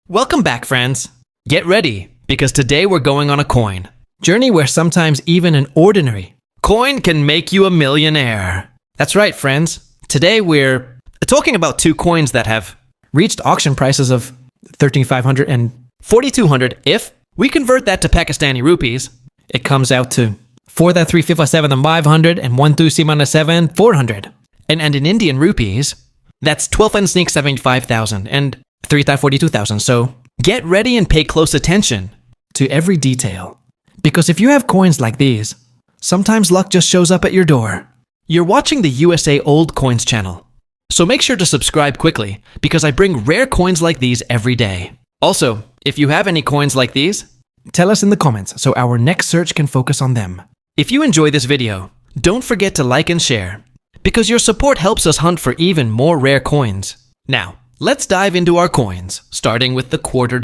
Welcome back, friends. Get ready, because today we're going on a coin journey where sometimes even an ordinary coin can make you a millionaire. That's right, friends. Today we're talking about two coins that have reached auction prices of 13,500 and 4,200. If we convert that to Pakistani rupees, it comes out to 4,357,500 and 1,277,400. And in Indian rupees, that's 12 and sneak 75,000 and 3,42,000. So get ready and pay close attention to every detail. Because if you have coins like these, sometimes luck just shows up at your door. You're watching the USA Old Coins channel. So make sure to subscribe quickly because I bring rare coins like these every day. Also, if you have any coins like these, tell us in the comments so our next search can focus on them. If you enjoy this video, don't forget to like and share because your support helps us hunt for even more rare coins. Now, let's dive into our coins, starting with the $quarter.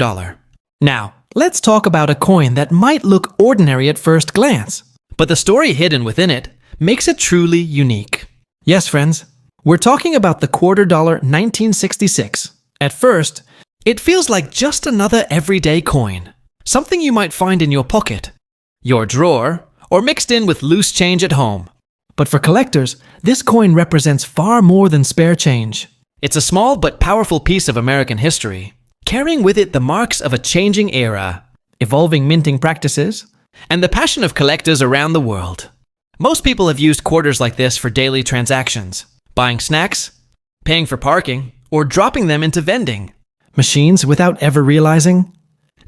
Now, let's talk about a coin that might look ordinary at first glance, but the story hidden within it makes it truly unique. Yes, friends, we're talking about the $quarter 1966. At first, it feels like just another everyday coin, something you might find in your pocket, your drawer, or mixed in with loose change at home. But for collectors, this coin represents far more than spare change. It's a small but powerful piece of American history, carrying with it the marks of a changing era, evolving minting practices, and the passion of collectors around the world. Most people have used quarters like this for daily transactions, buying snacks, paying for parking, or dropping them into vending machines without ever realizing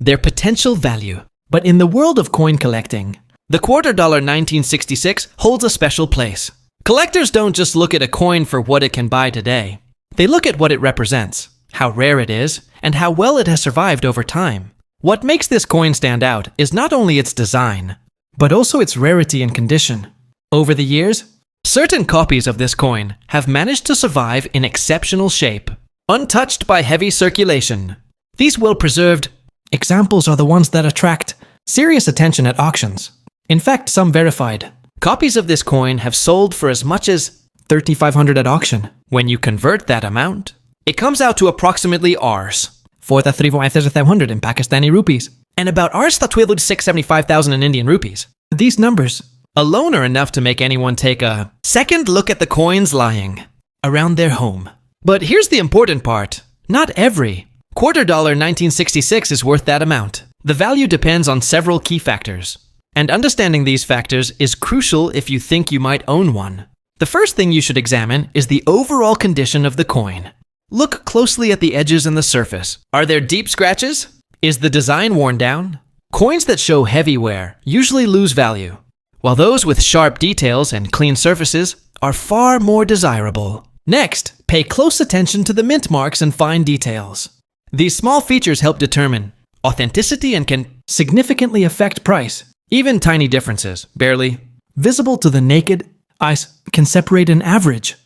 their potential value. But in the world of coin collecting, the $quarter 1966 holds a special place. Collectors don't just look at a coin for what it can buy today. They look at what it represents, how rare it is, and how well it has survived over time. What makes this coin stand out is not only its design, but also its rarity and condition. Over the years, certain copies of this coin have managed to survive in exceptional shape, untouched by heavy circulation. These well-preserved examples are the ones that attract serious attention at auctions. In fact, some verified copies of this coin have sold for as much as 3,500 at auction. When you convert that amount, it comes out to approximately Rs 4,357 in Pakistani rupees, and about Rs 12,675,000 in Indian rupees. These numbers alone are enough to make anyone take a second look at the coins lying around their home. But here's the important part. Not every $quarter 1966 is worth that amount. The value depends on several key factors, and understanding these factors is crucial if you think you might own one. The first thing you should examine is the overall condition of the coin. Look closely at the edges and the surface. Are there deep scratches? Is the design worn down? Coins that show heavy wear usually lose value, while those with sharp details and clean surfaces are far more desirable. Next, pay close attention to the mint marks and fine details. These small features help determine authenticity and can significantly affect price. Even tiny differences, barely visible to the naked eye, can separate an average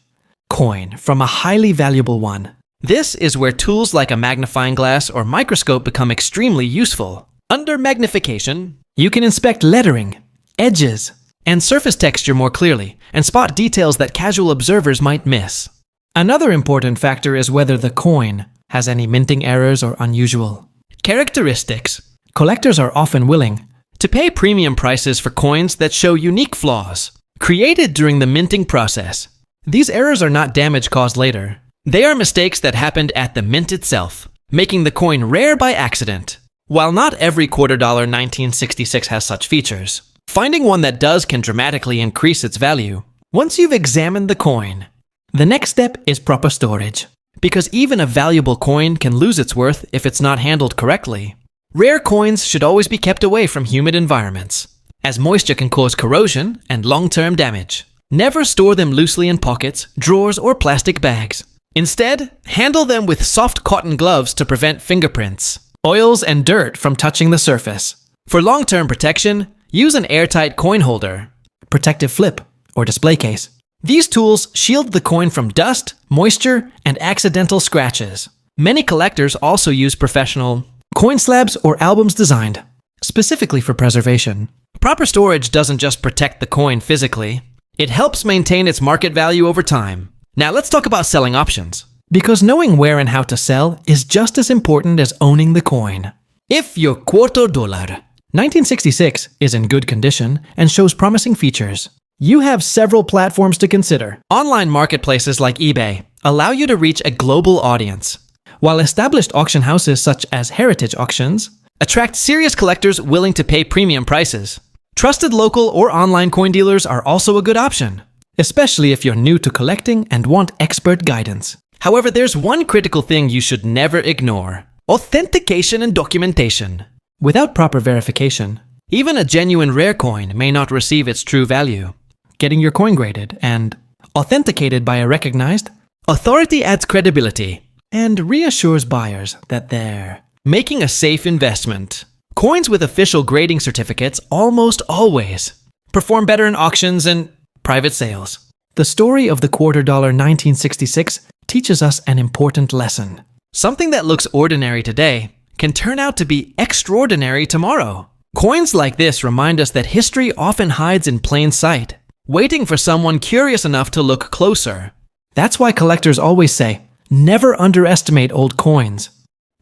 coin from a highly valuable one. This is where tools like a magnifying glass or microscope become extremely useful. Under magnification, you can inspect lettering, edges, and surface texture more clearly and spot details that casual observers might miss. Another important factor is whether the coin has any minting errors or unusual characteristics. Collectors are often willing to pay premium prices for coins that show unique flaws created during the minting process. These errors are not damage caused later. They are mistakes that happened at the mint itself, making the coin rare by accident. While not every $quarter 1966 has such features, finding one that does can dramatically increase its value. Once you've examined the coin, the next step is proper storage, because even a valuable coin can lose its worth if it's not handled correctly. Rare coins should always be kept away from humid environments, as moisture can cause corrosion and long-term damage. Never store them loosely in pockets, drawers, or plastic bags. Instead, handle them with soft cotton gloves to prevent fingerprints, oils, and dirt from touching the surface. For long-term protection, use an airtight coin holder, protective flip, or display case. These tools shield the coin from dust, moisture, and accidental scratches. Many collectors also use professional coin slabs or albums designed specifically for preservation. Proper storage doesn't just protect the coin physically, it helps maintain its market value over time. Now let's talk about selling options. Because knowing where and how to sell is just as important as owning the coin. If your $4 1966 is in good condition and shows promising features, you have several platforms to consider. Online marketplaces like eBay allow you to reach a global audience, while established auction houses such as heritage auctions attract serious collectors willing to pay premium prices. Trusted local or online coin dealers are also a good option, especially if you're new to collecting and want expert guidance. However, there's one critical thing you should never ignore: authentication and documentation. Without proper verification, even a genuine rare coin may not receive its true value. Getting your coin graded and authenticated by a recognized authority adds credibility and reassures buyers that they're making a safe investment. Coins with official grading certificates almost always perform better in auctions and private sales. The story of the $4 1966 teaches us an important lesson. Something that looks ordinary today can turn out to be extraordinary tomorrow. Coins like this remind us that history often hides in plain sight, waiting for someone curious enough to look closer. That's why collectors always say, never underestimate old coins,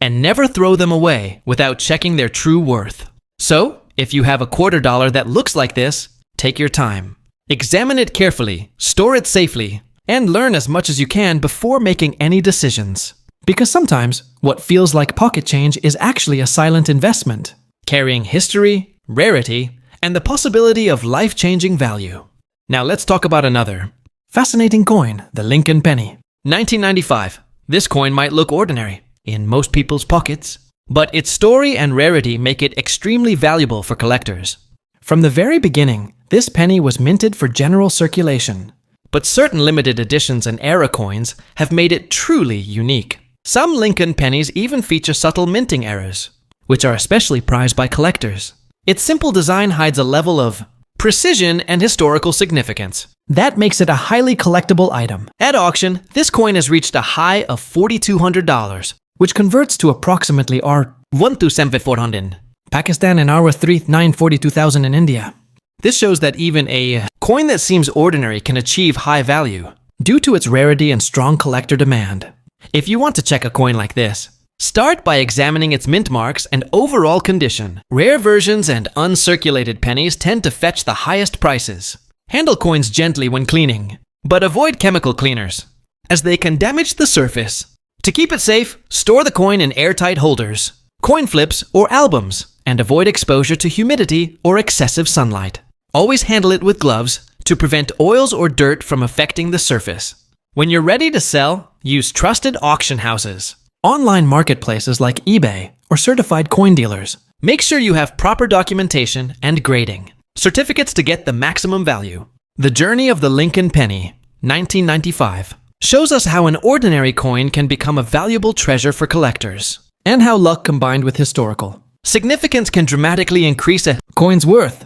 and never throw them away without checking their true worth. So, if you have a $4 that looks like this, take your time. Examine it carefully, store it safely, and learn as much as you can before making any decisions. Because sometimes, what feels like pocket change is actually a silent investment, carrying history, rarity, and the possibility of life-changing value. Now let's talk about another fascinating coin, the Lincoln penny. 1995. This coin might look ordinary in most people's pockets, but its story and rarity make it extremely valuable for collectors. From the very beginning, this penny was minted for general circulation, but certain limited editions and era coins have made it truly unique. Some Lincoln pennies even feature subtle minting errors, which are especially prized by collectors. Its simple design hides a level of precision and historical significance that makes it a highly collectible item. At auction, this coin has reached a high of $4,200, which converts to approximately R1,400 Pakistan and R3,942,000 in India. This shows that even a coin that seems ordinary can achieve high value due to its rarity and strong collector demand. If you want to check a coin like this, start by examining its mint marks and overall condition. Rare versions and uncirculated pennies tend to fetch the highest prices. Handle coins gently when cleaning, but avoid chemical cleaners, as they can damage the surface. To keep it safe, store the coin in airtight holders, coin flips, or albums, and avoid exposure to humidity or excessive sunlight. Always handle it with gloves to prevent oils or dirt from affecting the surface. When you're ready to sell, use trusted auction houses, online marketplaces like eBay, or certified coin dealers. Make sure you have proper documentation and grading certificates to get the maximum value. The journey of the Lincoln penny, 1995, shows us how an ordinary coin can become a valuable treasure for collectors, and how luck combined with historical significance can dramatically increase a coin's worth.